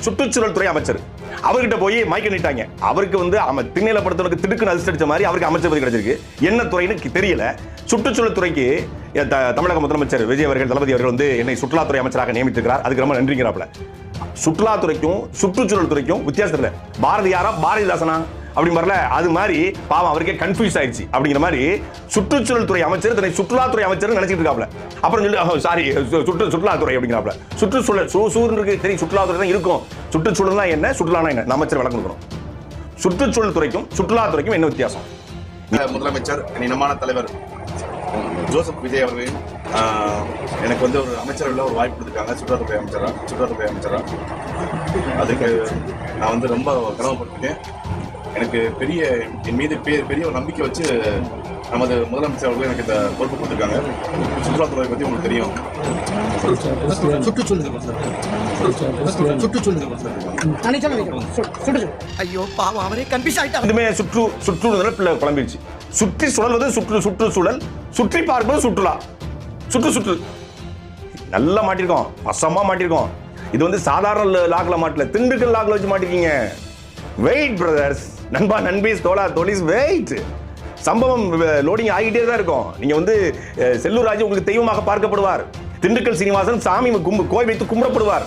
சுற்றுச்சூழல் துறை அமைச்சர் அவர்கிட்ட போய் மைக்க நீட்டாங்க. அவருக்கு வந்து திண்ணையிலப்படுத்தவனுக்கு திடுக்குன்னு அடிச்சு மாதிரி அவருக்கு அமைச்சர் பதவி கிடைச்சிருக்கு. என்ன துறைன்னு தெரியல. சுற்றுச்சூழல் துறைக்கு தமிழக முதலமைச்சர் விஜய் அவர்கள், தளபதி அவர்கள் வந்து என்னை சுற்றுலாத்துறை அமைச்சராக நியமித்திருக்கிறார். அதுக்கு ரொம்ப நன்றிங்கிறாப்ல. சுற்றுலாத்துறைக்கும் சுற்றுச்சூழல் துறைக்கும் வித்தியாசம் இல்லை. பாரதியாரா பாரதிதாசனா அப்படி வரல. அது மாதிரி பாவம் அவருக்கே கன்ஃபியூஸ் ஆயிடுச்சு. அப்படிங்கிற மாதிரி சுற்றுச்சூழல் துறை அமைச்சர் தன்னை சுற்றுலாத்துறை அமைச்சர் நினைச்சிட்டு இருக்காப்ல. அப்புறம் சொல்லி சாரி சுற்றுலாத்துறை அப்படிங்கிறாப்ல. சுற்றுச்சூழல் சூழ்நிலை தெரியும், சுற்றுலாத்துறை தான் இருக்கும். சுற்றுச்சூழல்னா என்ன, சுற்றுலானா என்ன, அமைச்சர் விளக்கம் கொடுக்கணும். சுற்றுச்சூழல் துறைக்கும் சுற்றுலாத்துறைக்கும் என்ன வித்தியாசம்? முதலமைச்சர் இனமான தலைவர் ஜோசப் விஜய் அவர்கள் எனக்கு வந்து ஒரு அமைச்சரவையில் ஒரு வாய்ப்பு கொடுத்துருக்காங்க. சுற்றுலாத்துறை அமைச்சரா அதுக்கு நான் வந்து ரொம்ப கடமைப்பட்டிருக்கேன். எனக்கு என் மீது பெரிய ஒரு நம்பிக்கை வச்சு நமது முதலமைச்சர் அவர்கள் எனக்கு இந்த பொறுப்பு கொடுத்துருக்காங்க. சுற்றுலாத்துறை பற்றி உங்களுக்கு தெரியும். ஐயோ பாவம், அவரே கன்ஃபியூஸ் ஆயிட்டார். இதுமே சுற்றுச்சூழல் பிள்ளை குழம்பிடுச்சு. சுற்றி சுழல்வது சுற்றுச்சூழல், சுற்றி பார்ப்பது சுற்றுலா. சுற்று நல்லா மாட்டிருக்கோம், வசமா மாட்டிருக்கோம். இது வந்து சாதாரண லாக்ல மாட்டல, திண்டுக்கல் லாக்ல வச்சு மாட்டிருக்கீங்க. வெயிட் பிரதர்ஸ், நண்பா நண்பீஸ் தோழா தோழிஸ், வெயிட். சம்பவம் லோடிங் ஆகிட்டே தான் இருக்கும். நீங்க வந்து செல்லூர் ராஜு உங்களுக்கு தெய்வமாக பார்க்கப்படுவார். திண்டுக்கல் சீனிவாசன் சாமி கோயில் வைத்து கும்பிடப்படுவார்.